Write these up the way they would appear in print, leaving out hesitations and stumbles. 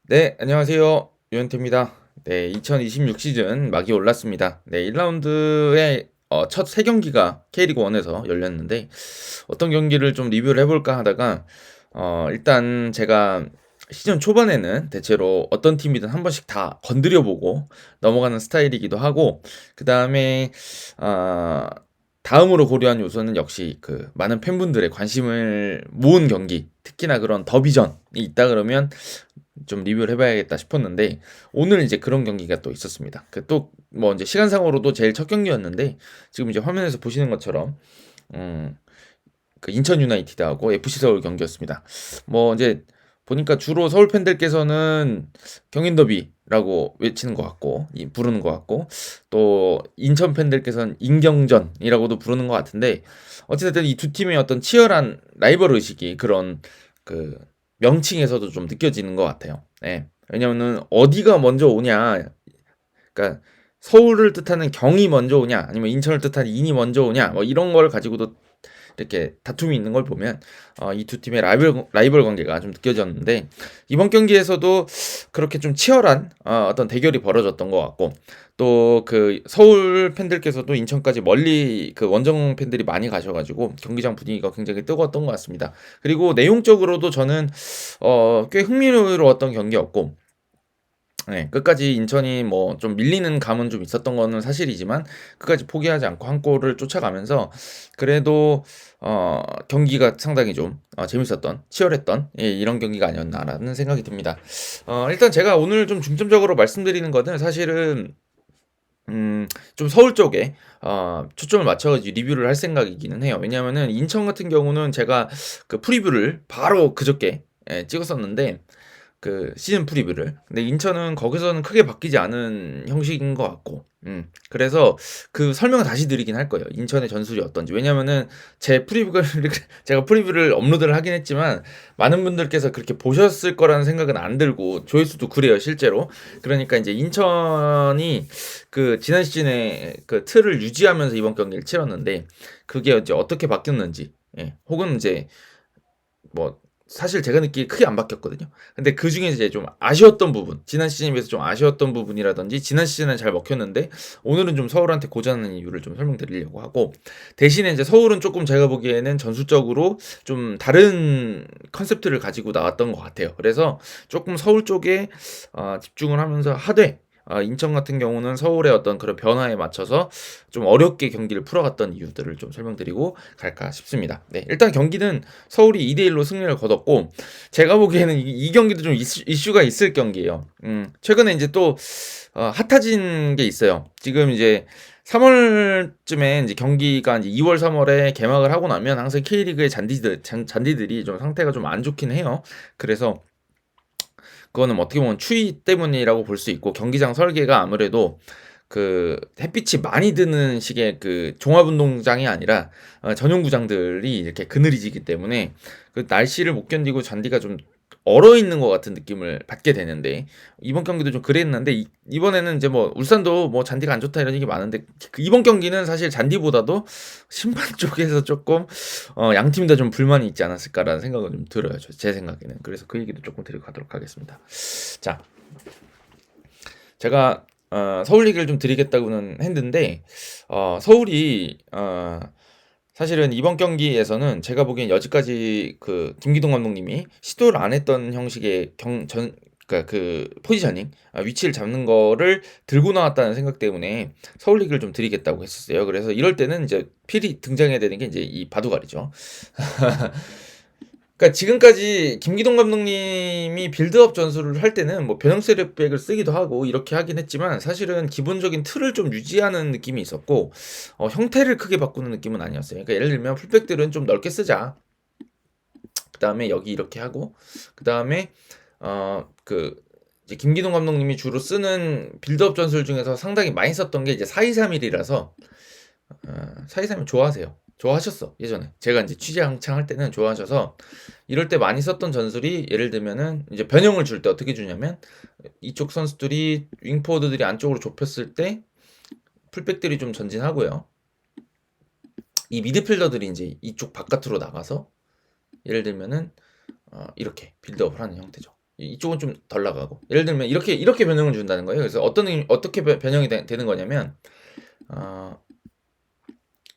네, 안녕하세요. 유현태입니다. 네, 2026 시즌 막이 올랐습니다. 네, 1라운드에 첫 3경기가 K리그 1에서 열렸는데 어떤 경기를 좀 리뷰를 해볼까 하다가 일단 제가 시즌 초반에는 대체로 어떤 팀이든 한 번씩 다 건드려보고 넘어가는 스타일이기도 하고 그 다음에 어, 다음으로 고려한 요소는 역시 그 많은 팬분들의 관심을 모은 경기, 특히나 그런 더비전이 있다 그러면 좀 리뷰를 해봐야겠다 싶었는데 오늘 이제 그런 경기가 또 있었습니다. 그 또 뭐 이제 시간상으로도 제일 첫 경기였는데 지금 이제 화면에서 보시는 것처럼 음, 그 인천 유나이티드하고 FC 서울 경기였습니다. 뭐 이제 보니까 주로 서울 팬들께서는 경인 더비라고 외치는 것 같고 부르는 것 같고 또 인천 팬들께서는 인경전이라고도 부르는 것 같은데 어쨌든 이 두 팀의 어떤 치열한 라이벌 의식이 그런 그 명칭에서도 좀 느껴지는 것 같아요. 네. 왜냐면은 어디가 먼저 오냐, 그러니까 서울을 뜻하는 경이 먼저 오냐, 아니면 인천을 뜻하는 인이 먼저 오냐, 뭐 이런 걸 가지고도 이렇게 다툼이 있는 걸 보면 이 두 팀의 라이벌 관계가 좀 느껴졌는데 이번 경기에서도 그렇게 좀 치열한 어떤 대결이 벌어졌던 것 같고 또 그 서울 팬들께서도 인천까지 멀리 그 원정 팬들이 많이 가셔가지고 경기장 분위기가 굉장히 뜨거웠던 것 같습니다. 그리고 내용적으로도 저는 꽤 흥미로웠던 경기였고 네, 끝까지 인천이 뭐 좀 밀리는 감은 좀 있었던 거는 사실이지만 끝까지 포기하지 않고 한 골을 쫓아가면서 그래도 경기가 상당히 좀 재밌었던 치열했던 이런 경기가 아니었나라는 생각이 듭니다. 일단 제가 오늘 좀 중점적으로 말씀드리는 거는 사실은 좀 서울 쪽에 초점을 맞춰가지고 리뷰를 할 생각이기는 해요. 왜냐하면은 인천 같은 경우는 제가 그 프리뷰를 바로 그저께 찍었었는데 그 시즌 프리뷰를. 근데 인천은 거기서는 크게 바뀌지 않은 형식인 것 같고, 그래서 그 설명을 다시 드리긴 할 거예요. 인천의 전술이 어떤지. 왜냐면은 제 프리뷰를 제가 프리뷰를 업로드를 하긴 했지만 많은 분들께서 그렇게 보셨을 거라는 생각은 안 들고 조회수도 그래요, 실제로. 그러니까 이제 인천이 그 지난 시즌에 그 틀을 유지하면서 이번 경기를 치렀는데 그게 이제 어떻게 바뀌었는지, 혹은 이제 뭐 사실 제가 느끼기에 크게 안 바뀌었거든요. 근데 그 중에 이제 좀 아쉬웠던 부분, 지난 시즌에 비해서 좀 아쉬웠던 부분이라든지 지난 시즌은 잘 먹혔는데 오늘은 좀 서울한테 고전하는 이유를 좀 설명드리려고 하고 대신에 이제 서울은 조금 제가 보기에는 전술적으로 좀 다른 컨셉트를 가지고 나왔던 것 같아요. 그래서 조금 서울 쪽에 집중을 하면서 하되 인천 같은 경우는 서울의 어떤 그런 변화에 맞춰서 좀 어렵게 경기를 풀어갔던 이유들을 좀 설명드리고 갈까 싶습니다. 네, 일단 경기는 서울이 2대1로 승리를 거뒀고 제가 보기에는 이 경기도 좀 이슈가 있을 경기예요. 최근에 이제 또 핫해진 게 있어요. 지금 이제 3월쯤에 이제 경기가 이제 2월, 3월에 개막을 하고 나면 항상 K리그의 잔디들이 좀 상태가 좀 안 좋긴 해요. 그래서 그거는 뭐 어떻게 보면 추위 때문이라고 볼 수 있고 경기장 설계가 아무래도 그 햇빛이 많이 드는 식의 그 종합운동장이 아니라 전용 구장들이 이렇게 그늘이 지기 때문에 그 날씨를 못 견디고 잔디가 좀 얼어 있는 것 같은 느낌을 받게 되는데 이번 경기도 좀 그랬는데 이번에는 이제 뭐 울산도 뭐 잔디가 안 좋다 이런 얘기 많은데 그 이번 경기는 사실 잔디보다도 심판 쪽에서 조금 양팀 다 좀 불만이 있지 않았을까라는 생각은 좀 들어요. 제 생각에는. 그래서 그 얘기도 조금 드리고 가도록 하겠습니다. 자, 제가 서울 얘기를 좀 드리겠다고는 했는데 서울이 사실은 이번 경기에서는 제가 보기엔 여지까지 그 김기동 감독님이 시도를 안 했던 형식의 그러니까 그 포지셔닝 위치를 잡는 거를 들고 나왔다는 생각 때문에 서울 얘기를 좀 드리겠다고 했었어요. 그래서 이럴 때는 이제 필히 등장해야 되는 게 이제 이 바둑알이죠. 그러니까 지금까지 김기동 감독님이 빌드업 전술을 할 때는 뭐 변형 세트백을 쓰기도 하고 이렇게 하긴 했지만 사실은 기본적인 틀을 좀 유지하는 느낌이 있었고 형태를 크게 바꾸는 느낌은 아니었어요. 그러니까 예를 들면 풀백들은 좀 넓게 쓰자. 그 다음에 여기 이렇게 하고 그 다음에 그 이제 김기동 감독님이 주로 쓰는 빌드업 전술 중에서 상당히 많이 썼던 게 이제 4-2-3-1이라서 4-2-3-1 좋아하세요. 좋아하셨어 예전에 제가 이제 취재 한창 할 때는 좋아하셔서 이럴 때 많이 썼던 전술이 예를 들면은 이제 변형을 줄 때 어떻게 주냐면 이쪽 선수들이 윙포워드들이 안쪽으로 좁혔을 때 풀백들이 좀 전진하고요. 이 미드필더들이 이제 이쪽 바깥으로 나가서 예를 들면은 이렇게 빌드업을 하는 형태죠. 이쪽은 좀 덜 나가고. 예를 들면 이렇게 변형을 준다는 거예요. 그래서 어떻게 변형이 되는 거냐면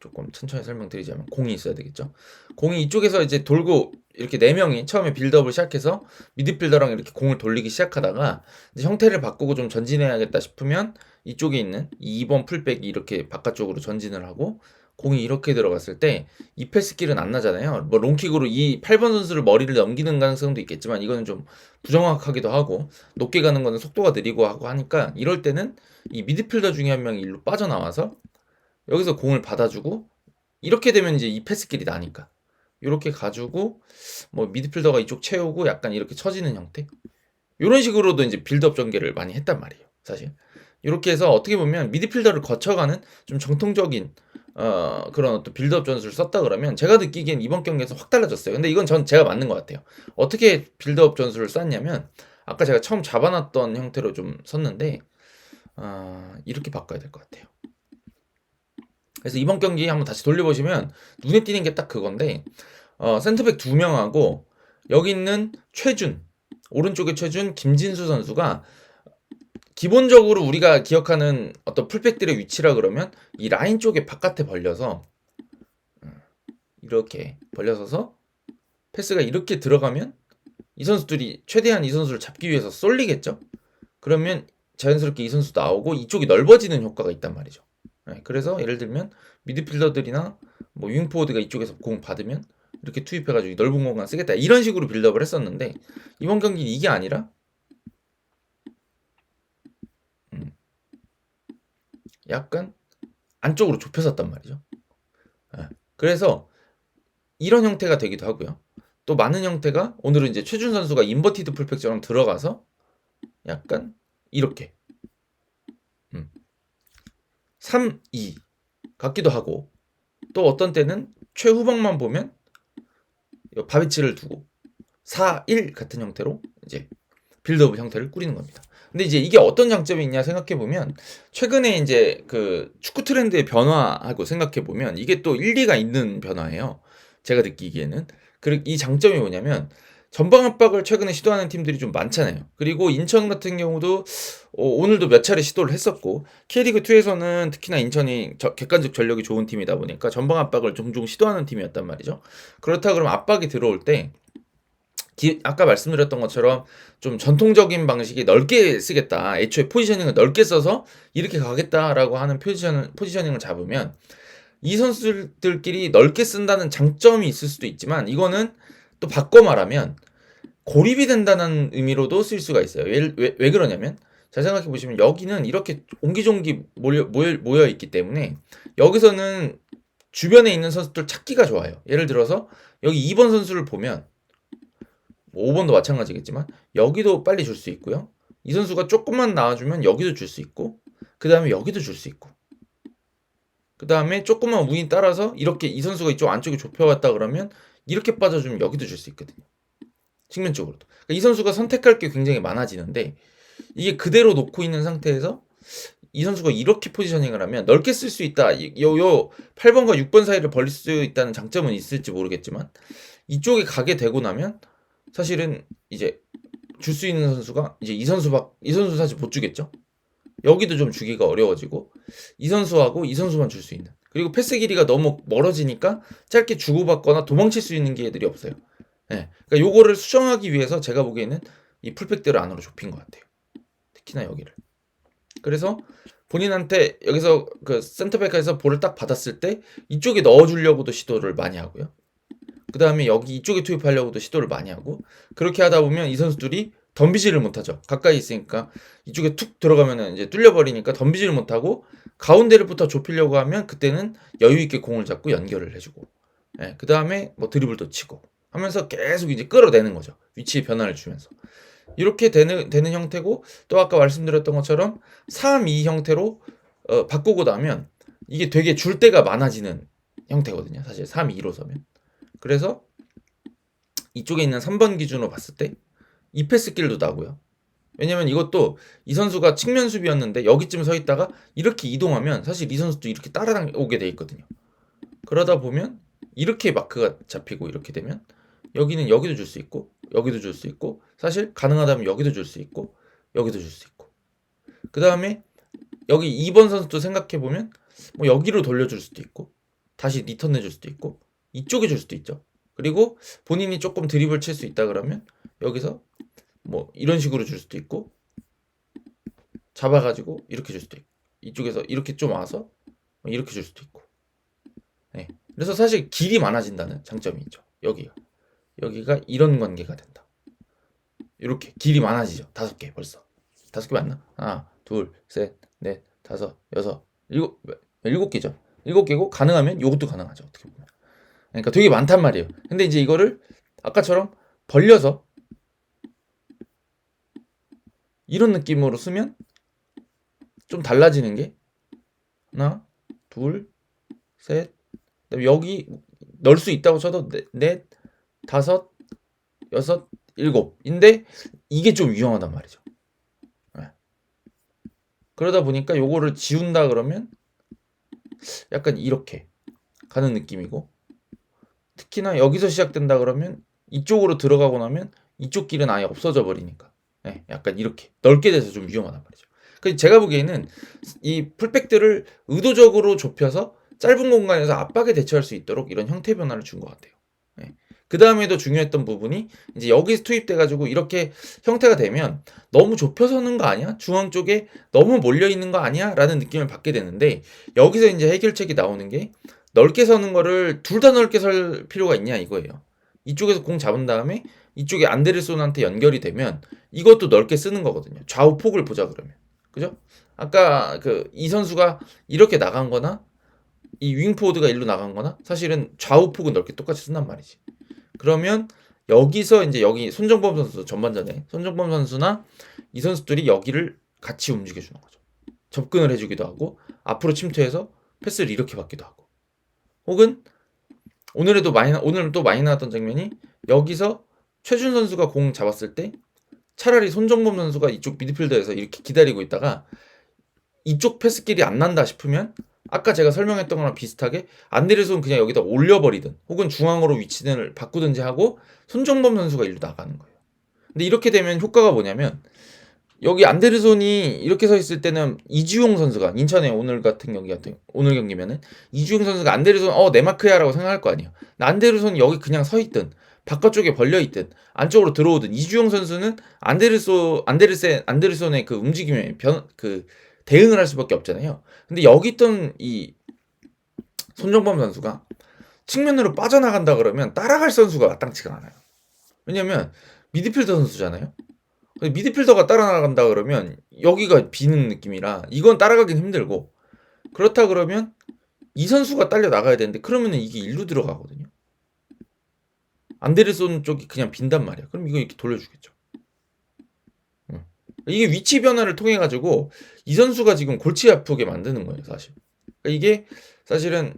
조금 천천히 설명드리자면 공이 있어야 되겠죠. 공이 이쪽에서 이제 돌고 이렇게 4명이 처음에 빌드업을 시작해서 미드필더랑 이렇게 공을 돌리기 시작하다가 이제 형태를 바꾸고 좀 전진해야겠다 싶으면 이쪽에 있는 2번 풀백이 이렇게 바깥쪽으로 전진을 하고 공이 이렇게 들어갔을 때 이 패스길은 안 나잖아요. 뭐 롱킥으로 이 8번 선수를 머리를 넘기는 가능성도 있겠지만 이거는 좀 부정확하기도 하고 높게 가는 거는 속도가 느리고 하고 하니까 이럴 때는 이 미드필더 중에 한 명이 일로 빠져나와서 여기서 공을 받아주고 이렇게 되면 이제 이 패스길이 나니까 이렇게 가지고 뭐 미드필더가 이쪽 채우고 약간 이렇게 처지는 형태 이런 식으로도 이제 빌드업 전개를 많이 했단 말이에요. 사실 이렇게 해서 어떻게 보면 미드필더를 거쳐가는 좀 정통적인 그런 어떤 빌드업 전술을 썼다 그러면 제가 느끼기엔 이번 경기에서 확 달라졌어요. 근데 이건 제가 맞는 것 같아요. 어떻게 빌드업 전술을 썼냐면 아까 제가 처음 잡아놨던 형태로 좀 썼는데 이렇게 바꿔야 될 것 같아요. 그래서 이번 경기 한번 다시 돌려보시면 눈에 띄는 게 딱 그건데 센터백 2명하고 여기 있는 최준 오른쪽에 최준 김진수 선수가 기본적으로 우리가 기억하는 어떤 풀백들의 위치라 그러면 이 라인 쪽에 바깥에 벌려서 이렇게 벌려서서 패스가 이렇게 들어가면 이 선수들이 최대한 이 선수를 잡기 위해서 쏠리겠죠. 그러면 자연스럽게 이 선수 나오고 이쪽이 넓어지는 효과가 있단 말이죠. 그래서 예를 들면 미드필더들이나 뭐 윙포워드가 이쪽에서 공 받으면 이렇게 투입해가지고 넓은 공간 쓰겠다 이런 식으로 빌드업을 했었는데 이번 경기는 이게 아니라 약간 안쪽으로 좁혀졌단 말이죠. 그래서 이런 형태가 되기도 하고요. 또 많은 형태가 오늘은 이제 최준 선수가 인버티드 풀백처럼 들어가서 약간 이렇게 3, 2 같기도 하고 또 어떤 때는 최후방만 보면 바비치를 두고 4, 1 같은 형태로 이제 빌드업 형태를 꾸리는 겁니다. 근데 이제 이게 어떤 장점이 있냐 생각해 보면 최근에 이제 그 축구 트렌드의 변화하고 생각해 보면 이게 또 일리가 있는 변화예요. 제가 느끼기에는. 그리고 이 장점이 뭐냐면 전방 압박을 최근에 시도하는 팀들이 좀 많잖아요. 그리고 인천 같은 경우도 오늘도 몇 차례 시도를 했었고 K리그2에서는 특히나 인천이 객관적 전력이 좋은 팀이다 보니까 전방 압박을 종종 시도하는 팀이었단 말이죠. 그렇다 그러면 압박이 들어올 때 아까 말씀드렸던 것처럼 좀 전통적인 방식이 넓게 쓰겠다. 애초에 포지셔닝을 넓게 써서 이렇게 가겠다라고 하는 포지셔닝을 잡으면 이 선수들끼리 넓게 쓴다는 장점이 있을 수도 있지만 이거는 또 바꿔 말하면 고립이 된다는 의미로도 쓸 수가 있어요. 왜 그러냐면 잘 생각해 보시면 여기는 이렇게 옹기종기 모여 있기 때문에 여기서는 주변에 있는 선수들 찾기가 좋아요. 예를 들어서 여기 2번 선수를 보면 5번도 마찬가지겠지만 여기도 빨리 줄 수 있고요. 이 선수가 조금만 나와주면 여기도 줄 수 있고 그 다음에 여기도 줄 수 있고 그 다음에 조금만 운이 따라서 이렇게 이 선수가 이쪽 안쪽에 좁혀왔다 그러면 이렇게 빠져주면 여기도 줄 수 있거든요. 측면 쪽으로도. 그러니까 이 선수가 선택할 게 굉장히 많아지는데 이게 그대로 놓고 있는 상태에서 이 선수가 이렇게 포지셔닝을 하면 넓게 쓸 수 있다. 요 8번과 6번 사이를 벌릴 수 있다는 장점은 있을지 모르겠지만 이쪽에 가게 되고 나면 사실은 이제 줄 수 있는 선수가 이제 이 선수 사실 못 주겠죠. 여기도 좀 주기가 어려워지고 이 선수하고 이 선수만 줄 수 있는. 그리고 패스 길이가 너무 멀어지니까 짧게 주고받거나 도망칠 수 있는 기회들이 없어요. 네. 그러니까 요거를 수정하기 위해서 제가 보기에는 이 풀백들을 안으로 좁힌 것 같아요. 특히나 여기를. 그래서 본인한테 여기서 그 센터백에서 볼을 딱 받았을 때 이쪽에 넣어주려고도 시도를 많이 하고요. 그 다음에 여기 이쪽에 투입하려고도 시도를 많이 하고 그렇게 하다 보면 이 선수들이 덤비지를 못하죠. 가까이 있으니까 이쪽에 툭 들어가면 이제 뚫려버리니까 덤비지를 못하고 가운데를부터 좁히려고 하면 그때는 여유있게 공을 잡고 연결을 해주고 그 다음에 뭐 드리블도 치고 하면서 계속 이제 끌어내는 거죠. 위치의 변화를 주면서. 이렇게 되는 형태고 또 아까 말씀드렸던 것처럼 3-2 형태로 바꾸고 나면 이게 되게 줄 데가 많아지는 형태거든요. 사실 3-2로 서면. 그래서 이쪽에 있는 3번 기준으로 봤을 때 이 패스 길도 나고요. 왜냐면 이것도 이 선수가 측면 수비였는데 여기쯤 서 있다가 이렇게 이동하면 사실 이 선수도 이렇게 따라오게 돼 있거든요. 그러다 보면 이렇게 마크가 잡히고 이렇게 되면 여기는 여기도 줄 수 있고 여기도 줄 수 있고 사실 가능하다면 여기도 줄 수 있고 여기도 줄 수 있고, 그 다음에 여기 2번 선수도 생각해보면 뭐 여기로 돌려줄 수도 있고 다시 리턴 해줄 수도 있고 이쪽에 줄 수도 있죠. 그리고 본인이 조금 드리블 칠 수 있다 그러면 여기서 뭐 이런 식으로 줄 수도 있고 잡아가지고 이렇게 줄 수도 있고 이쪽에서 이렇게 좀 와서 이렇게 줄 수도 있고. 네. 그래서 사실 길이 많아진다는 장점이 있죠. 여기가 이런 관계가 된다. 이렇게 길이 많아지죠. 5개 벌써. 5개 맞나? 하나, 둘, 셋, 넷, 다섯, 여섯, 일곱 개죠. 7개고 가능하면 이것도 가능하죠. 어떻게 보면. 그러니까 되게 많단 말이에요. 근데 이제 이거를 아까처럼 벌려서 이런 느낌으로 쓰면 좀 달라지는 게 하나, 둘, 셋, 여기 넣을 수 있다고 쳐도 넷, 다섯, 여섯, 일곱인데 이게 좀 위험하단 말이죠. 네. 그러다 보니까 요거를 지운다 그러면 약간 이렇게 가는 느낌이고, 특히나 여기서 시작된다 그러면 이쪽으로 들어가고 나면 이쪽 길은 아예 없어져 버리니까 네, 약간 이렇게 넓게 돼서 좀 위험하단 말이죠. 그래서 제가 보기에는 이 풀백들을 의도적으로 좁혀서 짧은 공간에서 압박에 대처할 수 있도록 이런 형태 변화를 준 것 같아요. 네. 그 다음에도 중요했던 부분이 이제 여기서 투입돼가지고 이렇게 형태가 되면 너무 좁혀서는 거 아니야? 중앙 쪽에 너무 몰려 있는 거 아니야? 라는 느낌을 받게 되는데, 여기서 이제 해결책이 나오는 게 넓게 서는 거를 둘 다 넓게 설 필요가 있냐 이거예요. 이쪽에서 공 잡은 다음에 이쪽에 안데르손한테 연결이 되면 이것도 넓게 쓰는 거거든요. 좌우 폭을 보자 그러면. 그죠? 아까 그 이 선수가 이렇게 나간 거나 이 윙포워드가 일로 나간 거나 사실은 좌우 폭은 넓게 똑같이 쓴단 말이지. 그러면 여기서 이제 여기 손정범 선수 전반전에 손정범 선수나 이 선수들이 여기를 같이 움직여 주는 거죠. 접근을 해주기도 하고 앞으로 침투해서 패스를 이렇게 받기도 하고, 혹은 오늘 또 많이 나왔던 장면이 여기서 최준 선수가 공 잡았을 때 차라리 손정범 선수가 이쪽 미드필더에서 이렇게 기다리고 있다가 이쪽 패스길이 안 난다 싶으면 아까 제가 설명했던 거랑 비슷하게 안데르손 그냥 여기다 올려버리든 혹은 중앙으로 위치를 바꾸든지 하고 손정범 선수가 일로 나가는 거예요. 근데 이렇게 되면 효과가 뭐냐면 여기 안데르손이 이렇게 서 있을 때는 이주용 선수가 인천의 오늘 경기면은 이주용 선수가 안데르손 내 마크야라고 생각할 거 아니에요. 안데르손이 여기 그냥 서 있든 바깥쪽에 벌려 있든 안쪽으로 들어오든 이주용 선수는 안데르손의 그 움직임에 대응을 할 수밖에 없잖아요. 근데 여기 있던 이 손정범 선수가 측면으로 빠져나간다 그러면 따라갈 선수가 마땅치가 않아요. 왜냐면 미드필더 선수잖아요. 미드필더가 따라나간다 그러면 여기가 비는 느낌이라 이건 따라가긴 힘들고, 그렇다 그러면 이 선수가 딸려 나가야 되는데 그러면 이게 일로 들어가거든요. 안데르손 쪽이 그냥 빈단 말이야. 그럼 이거 이렇게 돌려주겠죠. 이게 위치 변화를 통해 가지고 이 선수가 지금 골치 아프게 만드는 거예요, 사실. 그러니까 이게 사실은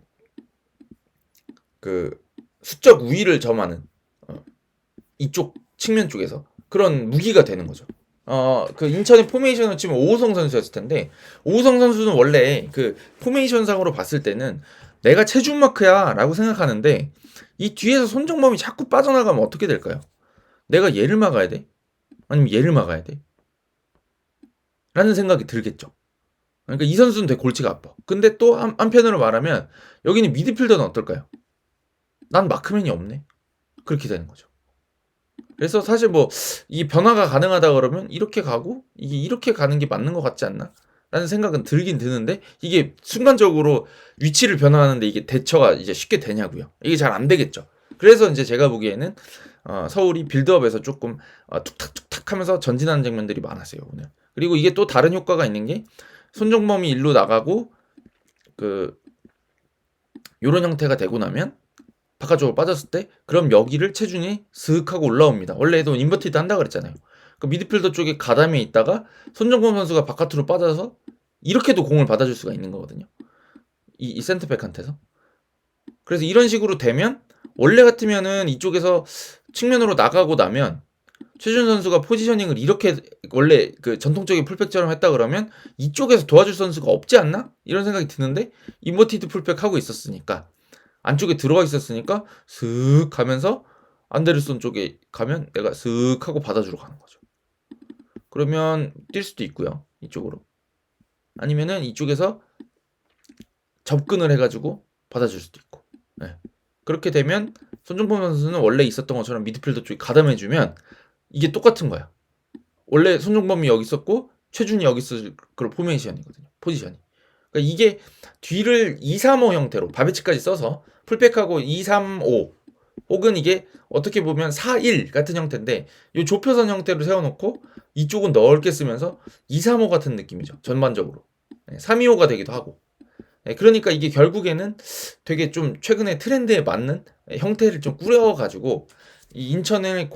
그 수적 우위를 점하는 이쪽 측면 쪽에서 그런 무기가 되는 거죠. 그 인천의 포메이션을 치면 오우성 선수였을 텐데, 오우성 선수는 원래 그 포메이션상으로 봤을 때는 내가 체중 마크야 라고 생각하는데 이 뒤에서 손정범이 자꾸 빠져나가면 어떻게 될까요? 내가 얘를 막아야 돼? 아니면 얘를 막아야 돼? 라는 생각이 들겠죠. 그러니까 이 선수는 되게 골치가 아파. 근데 또 한편으로 말하면 여기는 미드필더는 어떨까요? 난 마크맨이 없네. 그렇게 되는 거죠. 그래서 사실 뭐 이 변화가 가능하다 그러면 이렇게 가고 이게 이렇게 가는 게 맞는 것 같지 않나? 라는 생각은 들긴 드는데 이게 순간적으로 위치를 변화하는데 이게 대처가 이제 쉽게 되냐고요. 이게 잘 안 되겠죠. 그래서 이제 제가 보기에는 서울이 빌드업에서 조금 툭탁툭탁 하면서 전진하는 장면들이 많았어요, 오늘. 그리고 이게 또 다른 효과가 있는 게 손정범이 일로 나가고 요런 형태가 되고 나면 바깥쪽으로 빠졌을 때 그럼 여기를 체중이 슥 하고 올라옵니다. 원래도 인버티드 한다 그랬잖아요. 그 미드필더 쪽에 가담에 있다가 손정범 선수가 바깥으로 빠져서 이렇게도 공을 받아줄 수가 있는 거거든요. 이 센터백한테서. 그래서 이런 식으로 되면 원래 같으면은 이쪽에서 측면으로 나가고 나면 최준 선수가 포지셔닝을 이렇게 원래 그 전통적인 풀백처럼 했다 그러면 이쪽에서 도와줄 선수가 없지 않나? 이런 생각이 드는데 인버티드 풀백 하고 있었으니까 안쪽에 들어가 있었으니까 슥 가면서 안데르손 쪽에 가면 내가 슥 하고 받아주러 가는 거죠. 그러면 뛸 수도 있고요. 이쪽으로. 아니면은 이쪽에서 접근을 해가지고 받아줄 수도 있고. 네. 그렇게 되면 손정범 선수는 원래 있었던 것처럼 미드필더 쪽에 가담해주면 이게 똑같은 거야. 원래 손정범이 여기 있었고 최준이 여기 있을 그런 포메이션이거든요. 포지션이. 그러니까 이게 뒤를 2-3-5 형태로 바베치까지 써서 풀백하고 2-3-5 혹은 이게 어떻게 보면 4-1 같은 형태인데 이 좁혀선 형태로 세워놓고 이쪽은 넓게 쓰면서 2-3-5 같은 느낌이죠. 전반적으로. 3-2-5가 되기도 하고. 그러니까 이게 결국에는 되게 좀 최근에 트렌드에 맞는 형태를 좀 꾸려가지고 이 인천의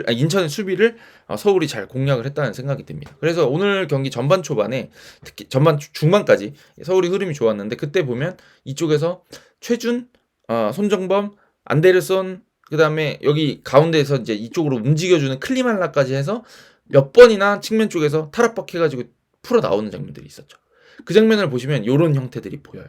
인천의 수비를 서울이 잘 공략을 했다는 생각이 듭니다. 그래서 오늘 경기 전반 초반에 특히 전반 중반까지 서울이 흐름이 좋았는데 그때 보면 이쪽에서 최준, 손정범, 안데르손 그다음에 여기 가운데에서 이제 이쪽으로 움직여주는 클리말라까지 해서 몇 번이나 측면 쪽에서 탈압박해가지고 풀어 나오는 장면들이 있었죠. 그 장면을 보시면 이런 형태들이 보여요.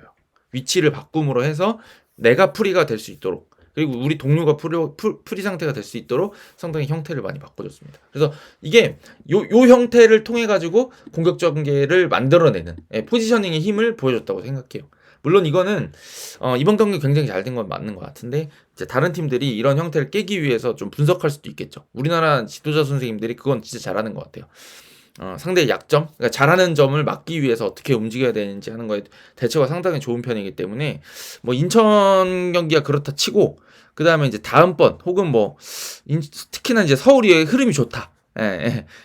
위치를 바꿈으로 해서 내가 프리가 될 수 있도록 그리고 우리 동료가 프리 상태가 될 수 있도록 상당히 형태를 많이 바꿔줬습니다. 그래서 이게 요 형태를 통해 가지고 공격 전개를 만들어내는 포지셔닝의 힘을 보여줬다고 생각해요. 물론 이거는 이번 경기 굉장히 잘 된 건 맞는 것 같은데 이제 다른 팀들이 이런 형태를 깨기 위해서 좀 분석할 수도 있겠죠. 우리나라 지도자 선생님들이 그건 진짜 잘하는 것 같아요. 상대의 약점, 그러니까 잘하는 점을 막기 위해서 어떻게 움직여야 되는지 하는 거에 대처가 상당히 좋은 편이기 때문에 뭐 인천 경기가 그렇다 치고 그 다음에 이제 다음번 혹은 뭐 특히나 이제 서울의 흐름이 좋다.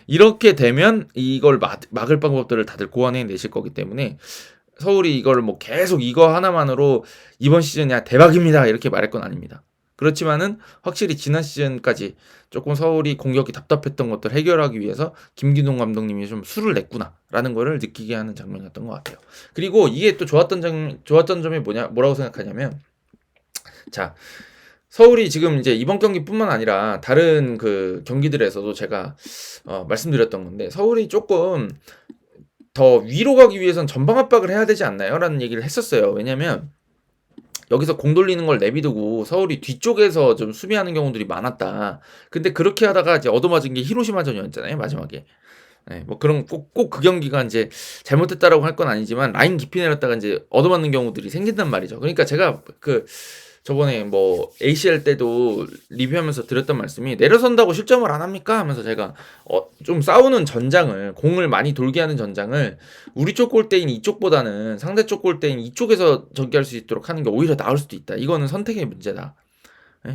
이렇게 되면 이걸 막을 방법들을 다들 고안해 내실 거기 때문에 서울이 이걸 뭐 계속 이거 하나만으로 이번 시즌 야 대박입니다 이렇게 말할 건 아닙니다. 그렇지만은 확실히 지난 시즌까지 조금 서울이 공격이 답답했던 것들 해결하기 위해서 김기동 감독님이 좀 수를 냈구나라는 거를 느끼게 하는 장면이었던 것 같아요. 그리고 이게 또 좋았던 점이 뭐라고 생각하냐면 자 서울이 지금 이제 이번 경기뿐만 아니라 다른 그 경기들에서도 제가 말씀드렸던 건데 서울이 조금 더 위로 가기 위해선 전방 압박을 해야 되지 않나요? 라는 얘기를 했었어요. 왜냐면 여기서 공 돌리는 걸 내비두고 서울이 뒤쪽에서 좀 수비하는 경우들이 많았다. 근데 그렇게 하다가 이제 얻어맞은 게 히로시마전이었잖아요, 마지막에. 네, 뭐 그런 꼭 그 경기가 이제 잘못됐다라고 할 건 아니지만 라인 깊이 내렸다가 이제 얻어맞는 경우들이 생긴단 말이죠. 그러니까 제가 그 저번에 뭐 ACL 때도 리뷰하면서 드렸던 말씀이 내려선다고 실점을 안 합니까? 하면서 제가 좀 싸우는 전장을 공을 많이 돌게 하는 전장을 우리 쪽 골대인 이쪽보다는 상대 쪽 골대인 이쪽에서 전개할 수 있도록 하는 게 오히려 나을 수도 있다. 이거는 선택의 문제다.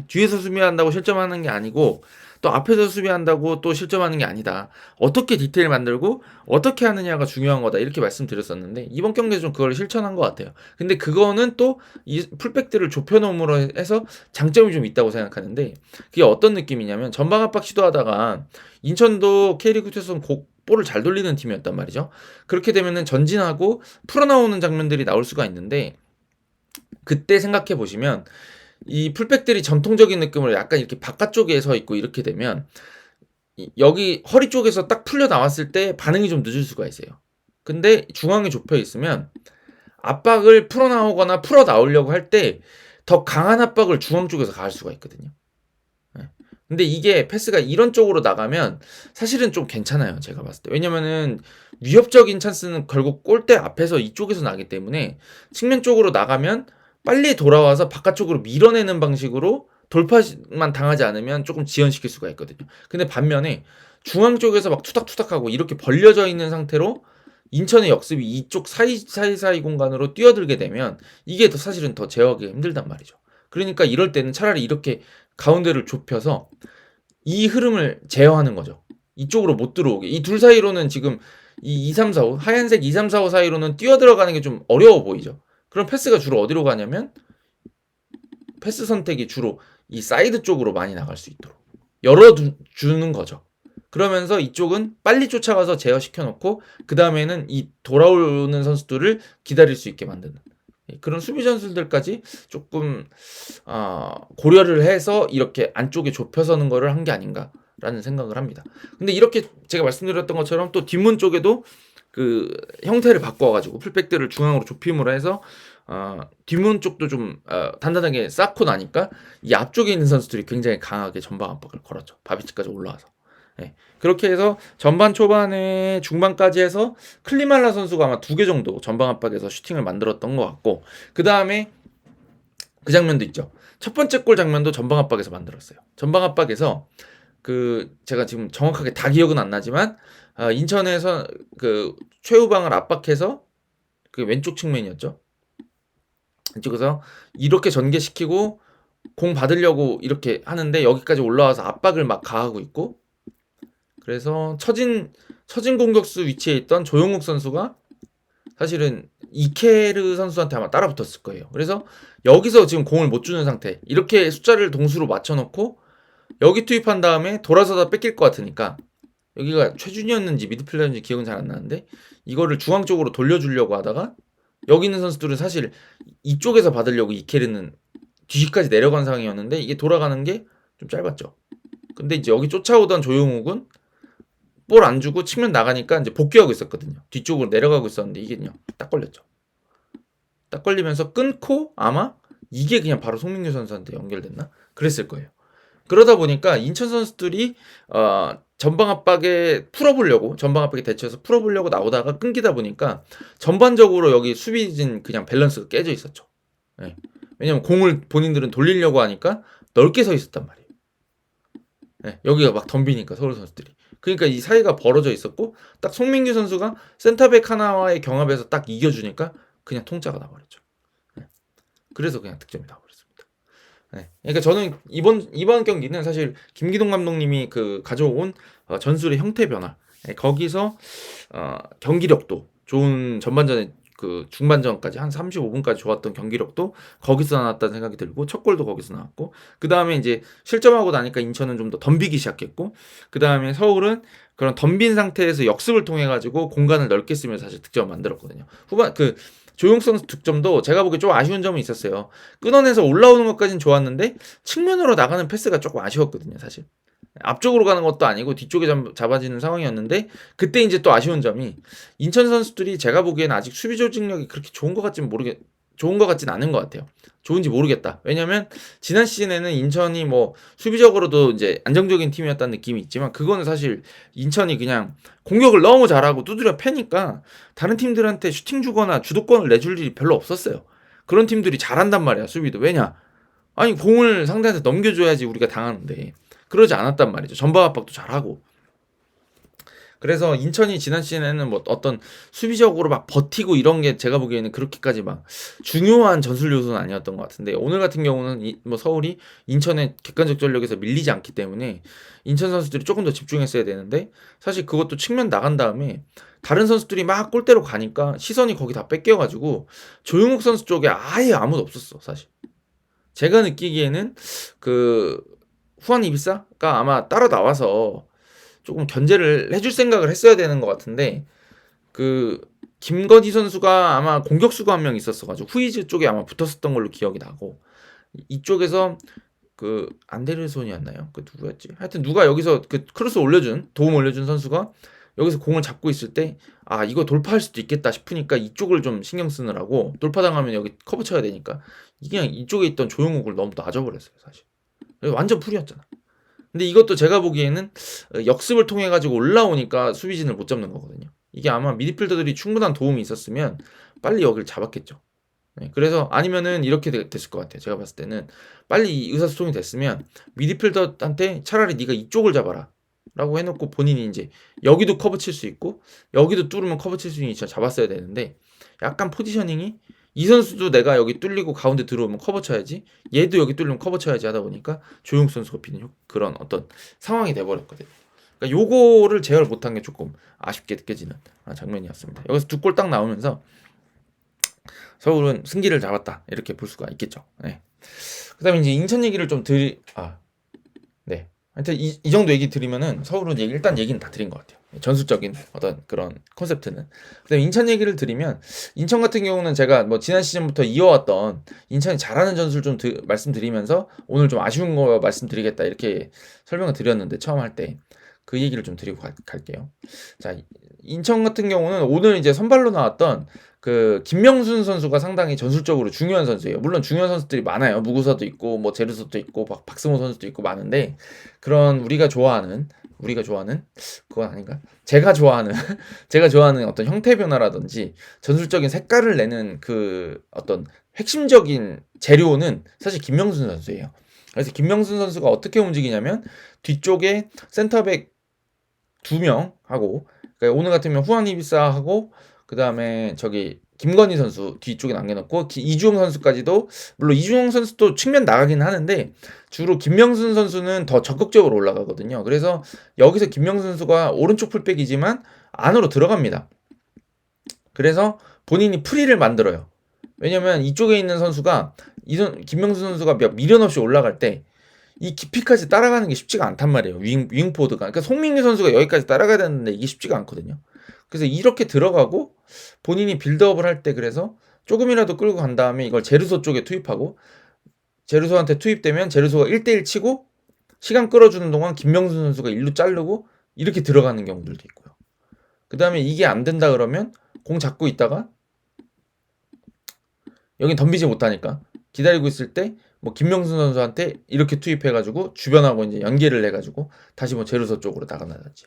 뒤에서 수비한다고 실점하는 게 아니고 또 앞에서 수비한다고 또 실점하는 게 아니다. 어떻게 디테일 만들고 어떻게 하느냐가 중요한 거다. 이렇게 말씀드렸었는데 이번 경기에서 좀 그걸 실천한 것 같아요. 근데 그거는 또 이 풀백들을 좁혀놓음으로 해서 장점이 좀 있다고 생각하는데 그게 어떤 느낌이냐면 전방 압박 시도하다가 인천도 K리그 투에서는 볼을 잘 돌리는 팀이었단 말이죠. 그렇게 되면은 전진하고 풀어나오는 장면들이 나올 수가 있는데 그때 생각해 보시면 이 풀백들이 전통적인 느낌으로 약간 이렇게 바깥쪽에 서 있고 이렇게 되면 여기 허리 쪽에서 딱 풀려 나왔을 때 반응이 좀 늦을 수가 있어요. 근데 중앙에 좁혀 있으면 압박을 풀어 나오거나 풀어 나오려고 할 때 더 강한 압박을 중앙 쪽에서 가할 수가 있거든요. 근데 이게 패스가 이런 쪽으로 나가면 사실은 좀 괜찮아요. 제가 봤을 때. 왜냐면은 위협적인 찬스는 결국 골대 앞에서 이쪽에서 나기 때문에 측면 쪽으로 나가면 빨리 돌아와서 바깥쪽으로 밀어내는 방식으로 돌파만 당하지 않으면 조금 지연시킬 수가 있거든요. 근데 반면에 중앙 쪽에서 막 투닥투닥하고 이렇게 벌려져 있는 상태로 인천의 역습이 이쪽 사이사이 공간으로 뛰어들게 되면 이게 사실은 더 제어하기가 힘들단 말이죠. 그러니까 이럴 때는 차라리 이렇게 가운데를 좁혀서 이 흐름을 제어하는 거죠. 이쪽으로 못 들어오게. 이 둘 사이로는 지금 이 2, 3, 4, 5 하얀색 2, 3, 4, 5 사이로는 뛰어들어가는 게 좀 어려워 보이죠. 그럼 패스가 주로 어디로 가냐면 패스 선택이 주로 이 사이드 쪽으로 많이 나갈 수 있도록 열어주는 거죠. 그러면서 이쪽은 빨리 쫓아가서 제어시켜놓고 그 다음에는 이 돌아오는 선수들을 기다릴 수 있게 만드는 그런 수비 전술들까지 조금 고려를 해서 이렇게 안쪽에 좁혀서는 거를 한 게 아닌가라는 생각을 합니다. 근데 이렇게 제가 말씀드렸던 것처럼 또 뒷문 쪽에도 그 형태를 바꿔가지고 풀백들을 중앙으로 좁힘으로 해서 뒷문 쪽도 좀 단단하게 쌓고 나니까 이 앞쪽에 있는 선수들이 굉장히 강하게 전방 압박을 걸었죠. 바비치까지 올라와서. 예. 그렇게 해서 전반 초반에 중반까지 해서 클리말라 선수가 아마 2개 정도 전방 압박에서 슈팅을 만들었던 것 같고, 그 다음에 그 장면도 있죠. 첫 번째 골 장면도 전방 압박에서 만들었어요. 전방 압박에서 제가 지금 정확하게 다 기억은 안 나지만 인천에서 최후방을 압박해서 왼쪽 측면이었죠. 이쪽에서 이렇게 전개시키고 공 받으려고 이렇게 하는데 여기까지 올라와서 압박을 막 가하고 있고, 그래서 처진 공격수 위치에 있던 조용욱 선수가 사실은 이케르 선수한테 아마 따라붙었을 거예요. 그래서 여기서 지금 공을 못 주는 상태, 이렇게 숫자를 동수로 맞춰놓고 여기 투입한 다음에 돌아서다 뺏길 것 같으니까, 여기가 최준이었는지 미드필더였는지 기억은 잘 안 나는데 이거를 중앙 쪽으로 돌려주려고 하다가 여기 있는 선수들은 사실 이쪽에서 받으려고 이케르는 뒤까지 내려간 상황이었는데 이게 돌아가는 게 좀 짧았죠. 근데 이제 여기 쫓아오던 조용욱은 볼 안 주고 측면 나가니까 이제 복귀하고 있었거든요. 뒤쪽으로 내려가고 있었는데 이게요 딱 걸렸죠. 딱 걸리면서 끊고 아마 이게 그냥 바로 송민규 선수한테 연결됐나? 그랬을 거예요. 그러다 보니까 인천 선수들이 전방 압박에 대처해서 풀어보려고 나오다가 끊기다 보니까 전반적으로 여기 수비진 그냥 밸런스가 깨져 있었죠. 네. 왜냐면 공을 본인들은 돌리려고 하니까 넓게 서 있었단 말이에요. 네. 여기가 막 덤비니까 서울 선수들이. 그러니까 이 사이가 벌어져 있었고, 딱 송민규 선수가 센터백 하나와의 경합에서 딱 이겨주니까 그냥 통짜가 나버렸죠. 네. 그래서 그냥 득점이 나버렸습니다. 네. 그러니까 저는 이번 경기는 사실 김기동 감독님이 가져온 전술의 형태 변화, 거기서 경기력도 좋은, 전반전에 중반전까지 한 35분까지 좋았던 경기력도 거기서 나왔다는 생각이 들고, 첫 골도 거기서 나왔고, 그 다음에 이제 실점하고 나니까 인천은 좀 더 덤비기 시작했고, 그 다음에 서울은 그런 덤빈 상태에서 역습을 통해 가지고 공간을 넓게 쓰면서 사실 득점을 만들었거든요. 후반 조용 선수 득점도 제가 보기에 좀 아쉬운 점이 있었어요. 끊어내서 올라오는 것까지는 좋았는데 측면으로 나가는 패스가 조금 아쉬웠거든요, 사실. 앞쪽으로 가는 것도 아니고 뒤쪽에 잡아지는 상황이었는데, 그때 이제 또 아쉬운 점이 인천 선수들이 제가 보기에는 아직 수비 조직력이 그렇게 좋은 것 같진 않은 것 같아요. 좋은지 모르겠다. 왜냐면 지난 시즌에는 인천이 뭐 수비적으로도 이제 안정적인 팀이었다는 느낌이 있지만, 그거는 사실 인천이 그냥 공격을 너무 잘하고 두드려 패니까 다른 팀들한테 슈팅 주거나 주도권을 내줄 일이 별로 없었어요. 그런 팀들이 잘한단 말이야, 수비도. 왜냐? 아니, 공을 상대한테 넘겨줘야지 우리가 당하는데 그러지 않았단 말이죠. 전방 압박도 잘하고. 그래서 인천이 지난 시즌에는 뭐 어떤 수비적으로 막 버티고 이런 게 제가 보기에는 그렇게까지 막 중요한 전술 요소는 아니었던 것 같은데, 오늘 같은 경우는 뭐 서울이 인천의 객관적 전력에서 밀리지 않기 때문에 인천 선수들이 조금 더 집중했어야 되는데, 사실 그것도 측면 나간 다음에 다른 선수들이 막 골대로 가니까 시선이 거기 다 뺏겨가지고 조용욱 선수 쪽에 아예 아무도 없었어, 사실. 제가 느끼기에는 후안 이비사가 아마 따라 나와서 조금 견제를 해줄 생각을 했어야 되는 것 같은데, 김건희 선수가 아마 공격수가 한 명 있었어가지고 후이즈 쪽에 아마 붙었었던 걸로 기억이 나고, 이쪽에서 안데르손이었나요? 누구였지? 하여튼 누가 여기서 크로스 도움 올려준 선수가 여기서 공을 잡고 있을 때 이거 돌파할 수도 있겠다 싶으니까 이쪽을 좀 신경 쓰느라고, 돌파당하면 여기 커버 쳐야 되니까 그냥 이쪽에 있던 조용욱을 너무 놔줘버렸어요, 사실. 완전 풀이었잖아. 근데 이것도 제가 보기에는 역습을 통해 가지고 올라오니까 수비진을 못 잡는 거거든요. 이게 아마 미드필더들이 충분한 도움이 있었으면 빨리 여기를 잡았겠죠. 네, 그래서 아니면은 이렇게 됐을 것 같아요. 제가 봤을 때는 빨리 의사소통이 됐으면 미드필더한테 차라리 네가 이쪽을 잡아라 라고 해놓고 본인이 이제 여기도 커버 칠 수 있고 여기도 뚫으면 커버 칠 수 있는 위치를 잡았어야 되는데, 약간 포지셔닝이 이 선수도 내가 여기 뚫리고 가운데 들어오면 커버 쳐야지, 얘도 여기 뚫리면 커버 쳐야지 하다 보니까 조용 선수가 비는 그런 어떤 상황이 돼버렸거든요. 그러니까 요거를 제어를 못한 게 조금 아쉽게 느껴지는 장면이었습니다. 여기서 2골 딱 나오면서 서울은 승기를 잡았다, 이렇게 볼 수가 있겠죠. 네. 그다음에 이제 인천 얘기를 좀 네. 하여튼 이 정도 얘기 드리면은 서울은 일단 얘기는 다 드린 것 같아요. 전술적인 어떤 그런 콘셉트는. 그다음에 인천 얘기를 드리면, 인천 같은 경우는 제가 뭐 지난 시즌부터 이어왔던 인천이 잘하는 전술 좀 말씀드리면서 오늘 좀 아쉬운 거 말씀드리겠다, 이렇게 설명을 드렸는데 처음 할 때 그 얘기를 좀 드리고 갈게요. 자, 인천 같은 경우는 오늘 이제 선발로 나왔던 그 김명순 선수가 상당히 전술적으로 중요한 선수예요. 물론 중요한 선수들이 많아요. 무구서도 있고 뭐 제루소도 있고 박승호 선수도 있고 많은데 그런 우리가 좋아하는 그건 아닌가? 제가 좋아하는 제가 좋아하는 어떤 형태 변화라든지 전술적인 색깔을 내는 그 어떤 핵심적인 재료는 사실 김명순 선수예요. 그래서 김명순 선수가 어떻게 움직이냐면 뒤쪽에 센터백 2명 하고 그러니까 오늘 같으면 후안 이비사 하고 그 다음에 저기 김건희 선수 뒤쪽에 남겨놓고 이주홍 선수까지도 물론 이주홍 선수도 측면 나가긴 하는데 주로 김명순 선수는 더 적극적으로 올라가거든요. 그래서 여기서 김명순 선수가 오른쪽 풀백이지만 안으로 들어갑니다. 그래서 본인이 프리를 만들어요. 왜냐면 이쪽에 있는 선수가 김명순 선수가 미련 없이 올라갈 때 이 깊이까지 따라가는 게 쉽지가 않단 말이에요. 윙포드가. 그러니까 송민규 선수가 여기까지 따라가야 되는데 이게 쉽지가 않거든요. 그래서 이렇게 들어가고 본인이 빌드업을 할 때 그래서 조금이라도 끌고 간 다음에 이걸 제르소 쪽에 투입하고 제르소한테 투입되면 제르소가 1대1 치고 시간 끌어주는 동안 김명순 선수가 일루 자르고 이렇게 들어가는 경우들도 있고요. 그 다음에 이게 안 된다 그러면 공 잡고 있다가 여긴 덤비지 못하니까 기다리고 있을 때 뭐 김명순 선수한테 이렇게 투입해가지고 주변하고 이제 연계를 해가지고 다시 뭐 제루소 쪽으로 나간다든지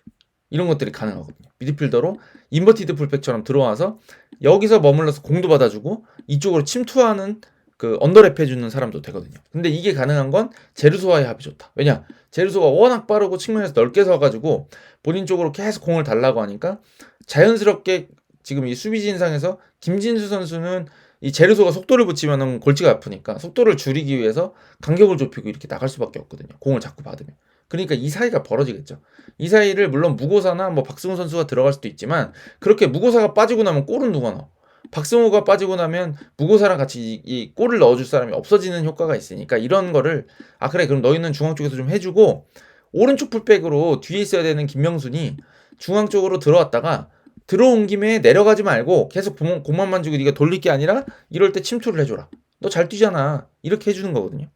이런 것들이 가능하거든요. 미드필더로 인버티드 풀백처럼 들어와서 여기서 머물러서 공도 받아주고 이쪽으로 침투하는 그 언더랩 해주는 사람도 되거든요. 근데 이게 가능한 건 제루소와의 합이 좋다. 왜냐? 제루소가 워낙 빠르고 측면에서 넓게 서가지고 본인 쪽으로 계속 공을 달라고 하니까 자연스럽게 지금 이 수비진상에서 김진수 선수는 이 제르소가 속도를 붙이면 골치가 아프니까 속도를 줄이기 위해서 간격을 좁히고 이렇게 나갈 수밖에 없거든요. 공을 자꾸 받으면. 그러니까 이 사이가 벌어지겠죠. 이 사이를 물론 무고사나 뭐 박승호 선수가 들어갈 수도 있지만 그렇게 무고사가 빠지고 나면 골은 누가 넣어? 박승호가 빠지고 나면 무고사랑 같이 이 골을 넣어줄 사람이 없어지는 효과가 있으니까 이런 거를 그래 그럼 너희는 중앙 쪽에서 좀 해주고 오른쪽 풀백으로 뒤에 있어야 되는 김명순이 중앙 쪽으로 들어왔다가 들어온 김에 내려가지 말고 계속 공만 만지고 네가 돌릴 게 아니라 이럴 때 침투를 해줘라. 너 잘 뛰잖아. 이렇게 해주는 거거든요.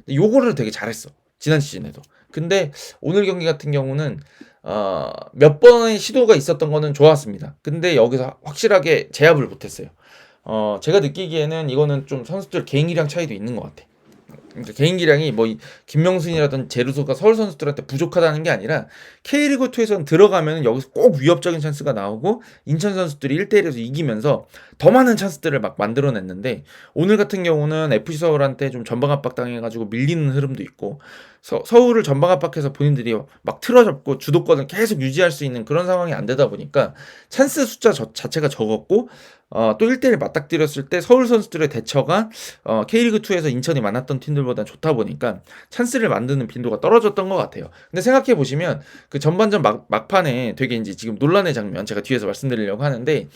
요거를 되게 잘했어. 지난 시즌에도. 근데 오늘 경기 같은 경우는 몇 번의 시도가 있었던 거는 좋았습니다. 근데 여기서 확실하게 제압을 못했어요. 제가 느끼기에는 이거는 좀 선수들 개인기량 차이도 있는 것 같아. 그러니까 개인 기량이 뭐 김명순이라든 제루소가 서울 선수들한테 부족하다는 게 아니라 K리그2에서는 들어가면 여기서 꼭 위협적인 찬스가 나오고 인천 선수들이 1대1에서 이기면서 더 많은 찬스들을 막 만들어냈는데 오늘 같은 경우는 FC 서울한테 좀 전방 압박 당해가지고 밀리는 흐름도 있고 서울을 전방 압박해서 본인들이 막 틀어잡고 주도권을 계속 유지할 수 있는 그런 상황이 안 되다 보니까 찬스 숫자 자체가 적었고 또 1대1 맞닥뜨렸을 때 서울 선수들의 대처가 K리그2에서 인천이 만났던 팀들보다 좋다 보니까 찬스를 만드는 빈도가 떨어졌던 것 같아요. 근데 생각해보시면 그 전반전 막판에 되게 이제 지금 논란의 장면 제가 뒤에서 말씀드리려고 하는데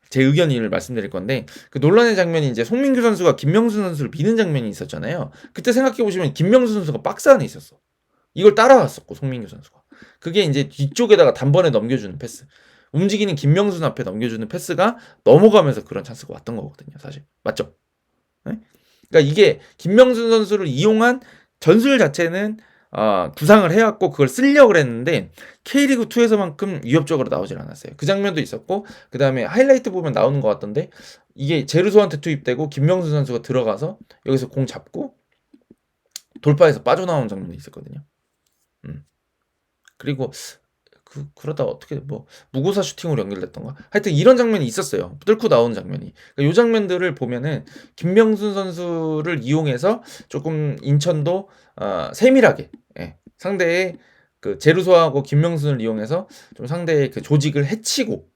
제 의견을 말씀드릴 건데 그 논란의 장면이 이제 송민규 선수가 김명순 선수를 미는 장면이 있었잖아요. 그때 생각해보시면 김명순 선수가 박스 안에 있었어. 이걸 따라왔었고 송민규 선수가 그게 이제 뒤쪽에다가 단번에 넘겨주는 패스 움직이는 김명순 앞에 넘겨주는 패스가 넘어가면서 그런 찬스가 왔던 거거든요. 사실 맞죠? 네? 그러니까 이게 김명순 선수를 이용한 전술 자체는 구상을 해왔고 그걸 쓰려고 했는데 K리그2에서만큼 위협적으로 나오질 않았어요. 그 장면도 있었고 그 다음에 하이라이트 보면 나오는 것 같던데 이게 제르소한테 투입되고 김명순 선수가 들어가서 여기서 공 잡고 돌파해서 빠져나오는 장면도 있었거든요. 그리고 그러다 어떻게 뭐 무고사 슈팅으로 연결됐던가 하여튼 이런 장면이 있었어요. 뚫고 나오는 장면이. 그러니까 이 장면들을 보면은 김명순 선수를 이용해서 조금 인천도 세밀하게 상대의 그 제루소하고 김명순을 이용해서 좀 상대의 그 조직을 해치고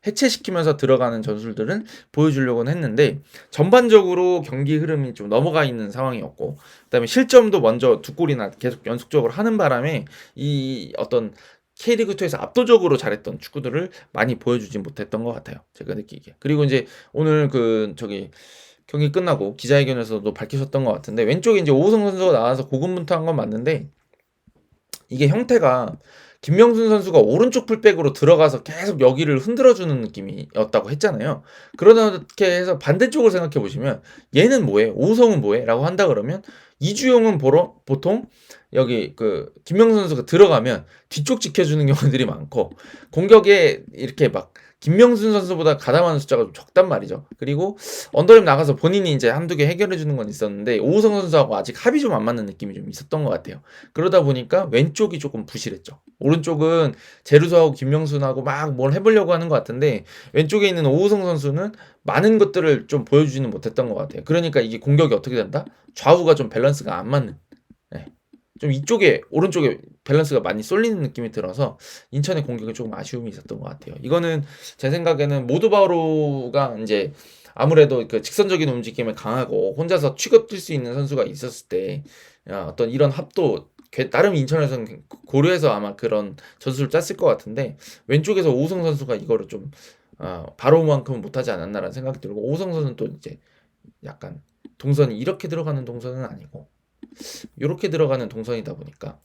해체시키면서 들어가는 전술들은 보여주려고는 했는데 전반적으로 경기 흐름이 좀 넘어가 있는 상황이었고 그다음에 실점도 먼저 2골이나 계속 연속적으로 하는 바람에 이 어떤 K리그2에서 압도적으로 잘했던 축구들을 많이 보여주진 못했던 것 같아요. 제가 느끼기에. 그리고 이제 오늘 경기 끝나고 기자회견에서도 밝히셨던 것 같은데 왼쪽에 이제 오우성 선수가 나와서 고군분투한 건 맞는데 이게 형태가 김명순 선수가 오른쪽 풀백으로 들어가서 계속 여기를 흔들어주는 느낌이었다고 했잖아요. 그렇게 해서 반대쪽을 생각해 보시면 얘는 뭐해? 오우성은 뭐해? 라고 한다 그러면 이주용은 보통 여기 그 김명수 선수가 들어가면 뒤쪽 지켜주는 경우들이 많고, 공격에 이렇게 막 김명순 선수보다 가담하는 숫자가 좀 적단 말이죠. 그리고 언더랩 나가서 본인이 이제 한두 개 해결해 주는 건 있었는데, 오우성 선수하고 아직 합이 좀 안 맞는 느낌이 좀 있었던 것 같아요. 그러다 보니까 왼쪽이 조금 부실했죠. 오른쪽은 제루소하고 김명순하고 막 뭘 해보려고 하는 것 같은데, 왼쪽에 있는 오우성 선수는 많은 것들을 좀 보여주지는 못했던 것 같아요. 그러니까 이게 공격이 어떻게 된다? 좌우가 좀 밸런스가 안 맞는, 네. 좀 이쪽에 오른쪽에 밸런스가 많이 쏠리는 느낌이 들어서 인천의 공격에 조금 아쉬움이 있었던 것 같아요. 이거는 제 생각에는 모두바로가 이제 아무래도 그 직선적인 움직임에 강하고 혼자서 취급 뛸 수 있는 선수가 있었을 때, 어떤 이런 합도 나름 인천에서는 고려해서 아마 그런 전술을 짰을 것 같은데, 왼쪽에서 오우성 선수가 이거를 좀 바로만큼은 못하지 않았나라는 생각이 들고, 오우성 선수는 또 이제 약간 동선이 이렇게 들어가는 동선은 아니고 이렇게 들어가는 동선이다 보니까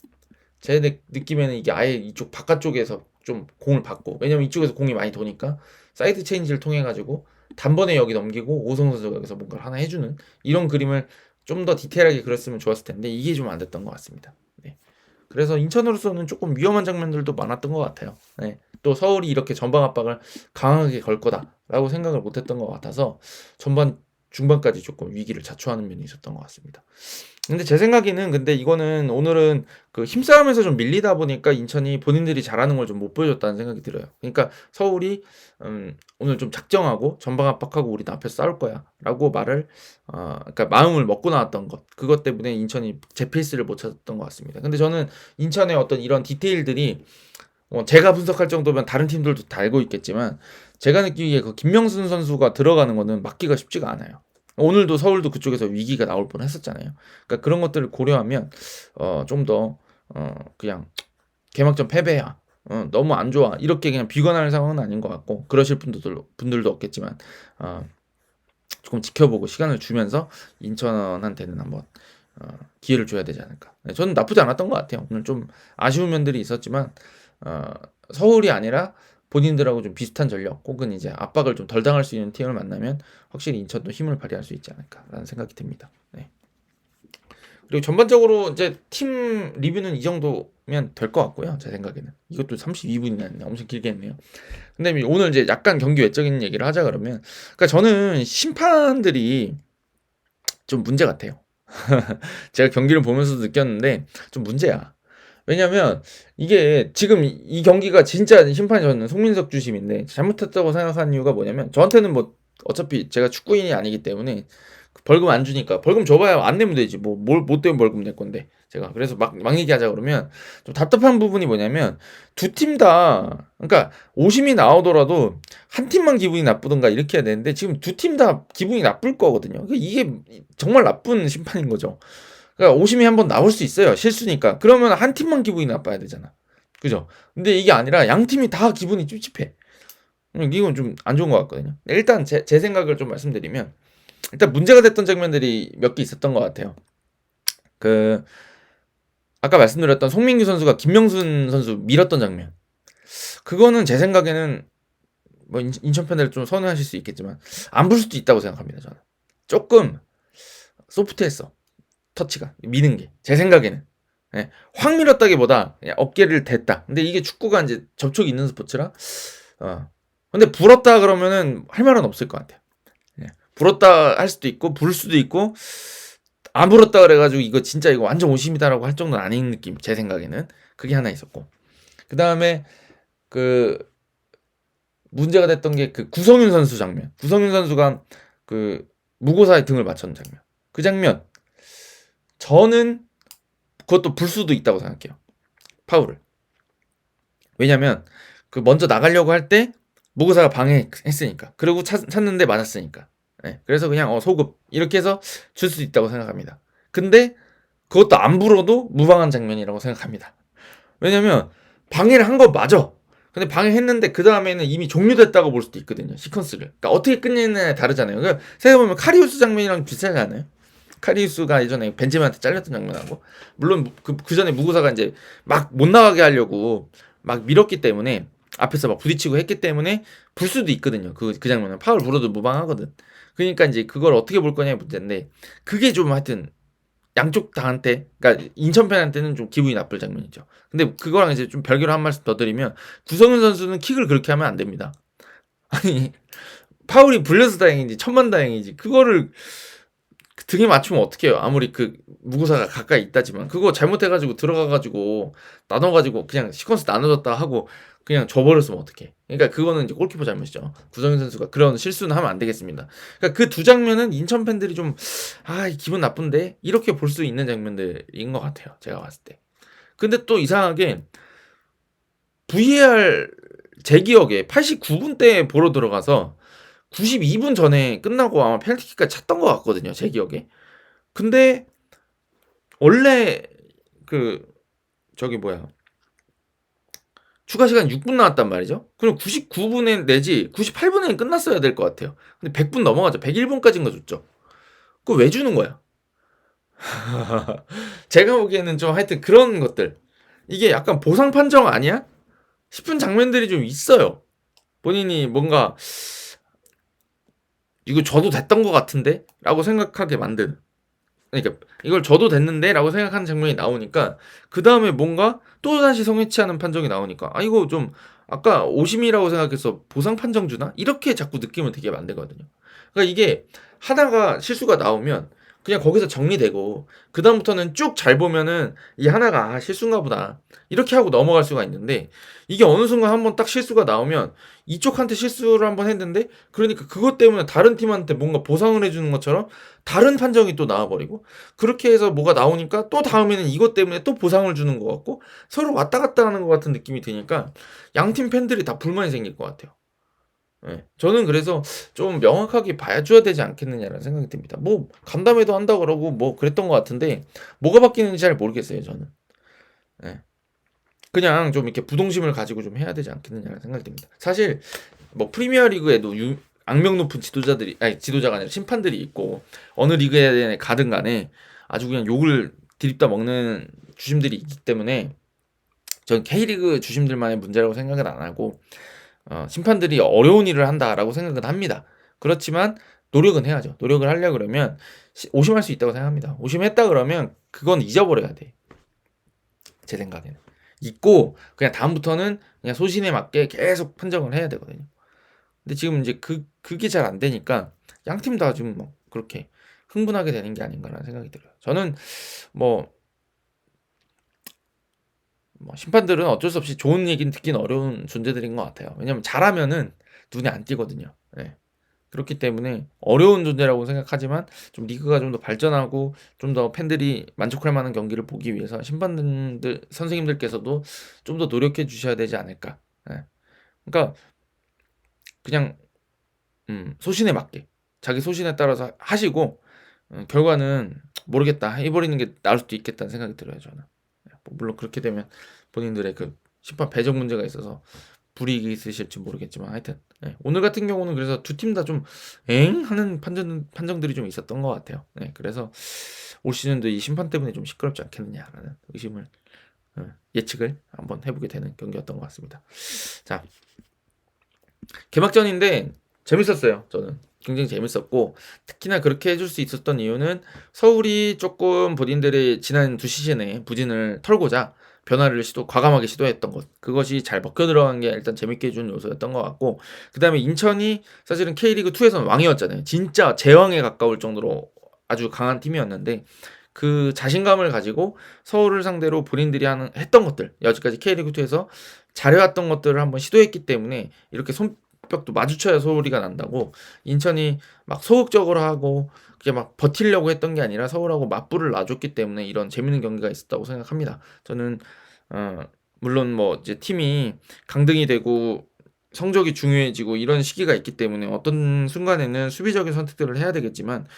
제 느낌에는 이게 아예 이쪽 바깥쪽에서 좀 공을 받고, 왜냐면 이쪽에서 공이 많이 도니까 사이드 체인지를 통해 가지고 단번에 여기 넘기고 오성 선수가 여기서 뭔가를 하나 해주는 이런 그림을 좀 더 디테일하게 그렸으면 좋았을 텐데, 이게 좀 안 됐던 것 같습니다. 네. 그래서 인천으로서는 조금 위험한 장면들도 많았던 것 같아요. 네. 또 서울이 이렇게 전방 압박을 강하게 걸 거다라고 생각을 못했던 것 같아서 전반 중반까지 조금 위기를 자초하는 면이 있었던 것 같습니다. 근데 제 생각에는, 근데 이거는 오늘은 그 힘싸움에서 좀 밀리다 보니까 인천이 본인들이 잘하는 걸 좀 못 보여줬다는 생각이 들어요. 그러니까 서울이 오늘 좀 작정하고 전방 압박하고 우리는 앞에서 싸울 거야라고 말을 그러니까 마음을 먹고 나왔던 것, 그것 때문에 인천이 제 페이스를 못 찾았던 것 같습니다. 근데 저는 인천의 어떤 이런 디테일들이 제가 분석할 정도면 다른 팀들도 다 알고 있겠지만, 제가 느끼기에 그 김명순 선수가 들어가는 거는 막기가 쉽지가 않아요. 오늘도 서울도 그쪽에서 위기가 나올 뻔 했었잖아요. 그러니까 그런 것들을 고려하면 좀 더 그냥 개막전 패배야, 너무 안 좋아, 이렇게 그냥 비관할 상황은 아닌 것 같고, 그러실 분들도 없겠지만 조금 지켜보고 시간을 주면서 인천한테는 한번 기회를 줘야 되지 않을까. 네, 저는 나쁘지 않았던 것 같아요. 오늘 좀 아쉬운 면들이 있었지만 서울이 아니라 본인들하고 좀 비슷한 전력 혹은 이제 압박을 좀 덜 당할 수 있는 팀을 만나면 확실히 인천도 힘을 발휘할 수 있지 않을까라는 생각이 듭니다. 네. 그리고 전반적으로 이제 팀 리뷰는 이 정도면 될 것 같고요. 제 생각에는 이것도 32분이나 했네. 엄청 길게 했네요. 근데 오늘 이제 약간 경기 외적인 얘기를 하자 그러면, 그러니까 저는 심판들이 좀 문제 같아요. 제가 경기를 보면서도 느꼈는데 좀 문제야. 왜냐면 이게 지금 이 경기가 진짜 심판이 저는 송민석 주심인데, 잘못했다고 생각하는 이유가 뭐냐면, 저한테는 뭐 어차피 제가 축구인이 아니기 때문에 벌금 안 주니까 벌금 줘봐야 안 내면 되지, 뭐 뭘 못 되면 벌금 낼 건데. 제가 그래서 막 얘기하자 그러면 좀 답답한 부분이 뭐냐면, 두 팀 다, 그러니까 오심이 나오더라도 한 팀만 기분이 나쁘든가 이렇게 해야 되는데, 지금 두 팀 다 기분이 나쁠 거거든요. 그러니까 이게 정말 나쁜 심판인 거죠. 그러니까 오심이 한번 나올 수 있어요, 실수니까. 그러면 한 팀만 기분이 나빠야 되잖아, 그죠? 근데 이게 아니라 양 팀이 다 기분이 찝찝해. 이건 좀 안 좋은 것 같거든요. 일단 제 생각을 좀 말씀드리면, 일단 문제가 됐던 장면들이 몇 개 있었던 것 같아요. 그 아까 말씀드렸던 송민규 선수가 김명순 선수 밀었던 장면, 그거는 제 생각에는 뭐 인천 팬들 좀 서운해하실 수 있겠지만 안 볼 수도 있다고 생각합니다. 저는 조금 소프트했어, 터치가, 미는 게. 제 생각에는 확 밀었다기보다 그냥 어깨를 댔다. 근데 이게 축구가 이제 접촉이 있는 스포츠라 근데 불었다 그러면은 할 말은 없을 것 같아요. 불었다 할 수도 있고 부를 수도 있고, 안 불었다 그래가지고 이거 진짜 이거 완전 오심이다라고 할 정도는 아닌 느낌, 제 생각에는. 그게 하나 있었고, 그 다음에 그 문제가 됐던 게 그 구성윤 선수 장면. 구성윤 선수가 그 무고사의 등을 맞췄는 장면. 그 장면 저는 그것도 불 수도 있다고 생각해요, 파울을. 왜냐면 그 먼저 나가려고 할 때 무고사가 방해했으니까, 그리고 찾는데 맞았으니까. 그래서 그냥 소급 이렇게 해서 줄 수 있다고 생각합니다. 근데 그것도 안 불어도 무방한 장면이라고 생각합니다. 왜냐면 방해를 한 거 맞아. 근데 방해했는데 그 다음에는 이미 종료됐다고 볼 수도 있거든요, 시퀀스를. 그러니까 어떻게 끝내느냐에 다르잖아요. 그러니까 생각해보면 카리우스 장면이랑 비슷하지 않아요? 카리우스가 예전에 벤제마한테 잘렸던 장면하고, 물론 그 전에 무고사가 이제 막 못 나가게 하려고 막 밀었기 때문에, 앞에서 막 부딪히고 했기 때문에 불 수도 있거든요. 그 장면은 파울 불어도 무방하거든. 그러니까 이제 그걸 어떻게 볼 거냐의 문제인데, 그게 좀 하여튼 양쪽 다한테, 그러니까 인천 팬한테는 좀 기분이 나쁠 장면이죠. 근데 그거랑 이제 좀 별개로 한 말씀 더 드리면 구성윤 선수는 킥을 그렇게 하면 안 됩니다. 아니 파울이 불려서 다행이지 천만다행이지 그거를 등에 맞추면 어떡해요. 아무리 그 무구사가 가까이 있다지만 그거 잘못해가지고 들어가가지고 나눠가지고 그냥 시퀀스 나눠졌다 하고 그냥 져버렸으면 어떡해. 그러니까 그거는 이제 골키퍼 잘못이죠. 구성윤 선수가 그런 실수는 하면 안 되겠습니다. 그러니까 그 두 장면은 인천 팬들이 좀 기분 나쁜데 이렇게 볼 수 있는 장면들인 것 같아요. 제가 봤을 때. 근데 또 이상하게 VAR 제 기억에 89분 때 보러 들어가서 92분 전에 끝나고 아마 페널티킥까지 찼던 것 같거든요. 제 기억에. 근데 원래 그 저기 뭐야 추가 시간 6분 나왔단 말이죠. 그럼 99분에 내지 98분에 끝났어야 될 것 같아요. 근데 100분 넘어가죠. 101분까지인가 줬죠. 그거 왜 주는 거야? 제가 보기에는 좀 하여튼 그런 것들 이게 약간 보상 판정 아니야? 싶은 장면들이 좀 있어요. 본인이 뭔가 이거 줘도 됐던 것 같은데? 라고 생각하게 만드는. 그러니까 이걸 줘도 됐는데? 라고 생각하는 장면이 나오니까 그 다음에 뭔가 또다시 성회치 않은 판정이 나오니까 이거 좀 아까 오심이라고 생각해서 보상 판정 주나? 이렇게 자꾸 느낌을 되게 만들거든요. 그러니까 이게 하나가 실수가 나오면 그냥 거기서 정리되고 그 다음부터는 쭉 잘 보면은 이 하나가 실수인가 보다 이렇게 하고 넘어갈 수가 있는데 이게 어느 순간 한번 딱 실수가 나오면 이쪽한테 실수를 한번 했는데 그러니까 그것 때문에 다른 팀한테 뭔가 보상을 해주는 것처럼 다른 판정이 또 나와버리고 그렇게 해서 뭐가 나오니까 또 다음에는 이것 때문에 또 보상을 주는 것 같고 서로 왔다 갔다 하는 것 같은 느낌이 드니까 양팀 팬들이 다 불만이 생길 것 같아요. 네. 저는 그래서 좀 명확하게 봐줘야 되지 않겠느냐라는 생각이 듭니다. 뭐 간담회도 한다 그러고 뭐 그랬던 것 같은데 뭐가 바뀌는지 잘 모르겠어요. 저는. 네. 그냥 좀 이렇게 부동심을 가지고 좀 해야 되지 않겠느냐라는 생각이 듭니다. 사실 뭐 프리미어리그에도 악명 높은 지도자가 아니라 심판들이 있고 어느 리그에 가든 간에 아주 그냥 욕을 디립다 먹는 주심들이 있기 때문에 전 K리그 주심들만의 문제라고 생각은 안 하고 심판들이 어려운 일을 한다라고 생각은 합니다. 그렇지만 노력은 해야죠. 노력을 하려 그러면 오심할 수 있다고 생각합니다. 오심했다 그러면 그건 잊어버려야 돼. 제 생각에는. 잊고 그냥 다음부터는 그냥 소신에 맞게 계속 판정을 해야 되거든요. 근데 지금 이제 그게 잘 안 되니까 양 팀 다 지금 뭐 그렇게 흥분하게 되는 게 아닌가라는 생각이 들어요. 저는 뭐 심판들은 어쩔 수 없이 좋은 얘기는 듣긴 어려운 존재들인 것 같아요. 왜냐면 잘하면은 눈에 안 띄거든요. 네. 그렇기 때문에 어려운 존재라고 생각하지만 좀 리그가 좀 더 발전하고 좀 더 팬들이 만족할 만한 경기를 보기 위해서 심판들 선생님들께서도 좀 더 노력해 주셔야 되지 않을까. 네. 그러니까 그냥 소신에 맞게 자기 소신에 따라서 하시고 결과는 모르겠다 해버리는 게 나을 수도 있겠다는 생각이 들어요. 저는. 물론 그렇게 되면 본인들의 그 심판 배정 문제가 있어서 불이익이 있으실지 모르겠지만 하여튼 오늘 같은 경우는 그래서 두 팀 다 좀 엥 하는 판정들이 좀 있었던 것 같아요. 그래서 올 시즌도 이 심판 때문에 좀 시끄럽지 않겠느냐라는 의심을 예측을 한번 해보게 되는 경기였던 것 같습니다. 자, 개막전인데 재밌었어요. 저는 굉장히 재밌었고 특히나 그렇게 해줄 수 있었던 이유는 서울이 조금 본인들의 지난 두 시즌의 부진을 털고자 변화를 과감하게 시도했던 것, 그것이 잘 먹혀 들어간 게 일단 재밌게 해준 요소였던 것 같고, 그 다음에 인천이 사실은 K리그 2에서는 왕이었잖아요. 진짜 제왕에 가까울 정도로 아주 강한 팀이었는데 그 자신감을 가지고 서울을 상대로 본인들이 했던 것들, 여지까지 K리그 2에서 잘해왔던 것들을 한번 시도했기 때문에 이렇게 벽도 마주쳐야 소리가 난다고 인천이 막 소극적으로 하고 그게 막 버티려고 했던 게 아니라 서울하고 맞불을 놔줬기 때문에 이런 재밌는 경기가 있었다고 생각합니다. 저는 물론 뭐 이제 팀이 강등이 되고 성적이 중요해지고 이런 시기가 있기 때문에 어떤 순간에는 수비적인 선택들을 해야 되겠지만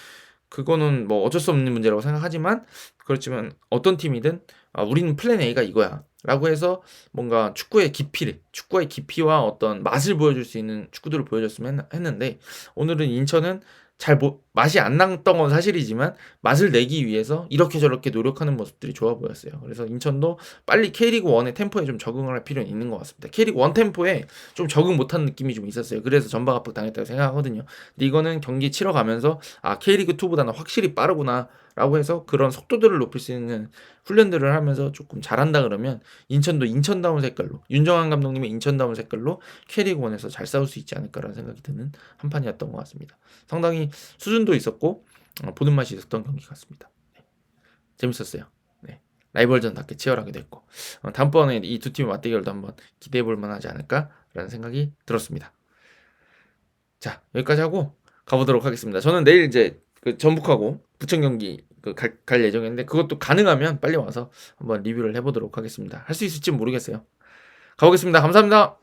그거는 뭐 어쩔 수 없는 문제라고 생각하지만 그렇지만 어떤 팀이든 우리는 플랜 A가 이거야 라고 해서 뭔가 축구의 깊이와 어떤 맛을 보여줄 수 있는 축구들을 보여줬으면 했는데 오늘은 인천은 맛이 안 났던 건 사실이지만 맛을 내기 위해서 이렇게 저렇게 노력하는 모습들이 좋아 보였어요. 그래서 인천도 빨리 K리그 1의 템포에 좀 적응을 할 필요는 있는 것 같습니다. K리그 1 템포에 좀 적응 못한 느낌이 좀 있었어요. 그래서 전방 압박 당했다고 생각하거든요. 근데 이거는 경기 치러 가면서 K리그 2보다는 확실히 빠르구나 라고 해서 그런 속도들을 높일 수 있는 훈련들을 하면서 조금 잘한다 그러면 인천도 인천다운 색깔로, 윤정환 감독님의 인천다운 색깔로 K리그1에서 잘 싸울 수 있지 않을까라는 생각이 드는 한 판이었던 것 같습니다. 상당히 수준도 있었고 보는 맛이 있었던 경기 같습니다. 네. 재밌었어요. 네. 라이벌전답게 치열하게 됐고 다음번에 이 두 팀의 맞대결도 한번 기대해 볼 만하지 않을까라는 생각이 들었습니다. 자, 여기까지 하고 가보도록 하겠습니다. 저는 내일 이제 그 전북하고 부천 경기 갈 예정인데 그것도 가능하면 빨리 와서 한번 리뷰를 해보도록 하겠습니다. 할 수 있을지 모르겠어요. 가보겠습니다. 감사합니다.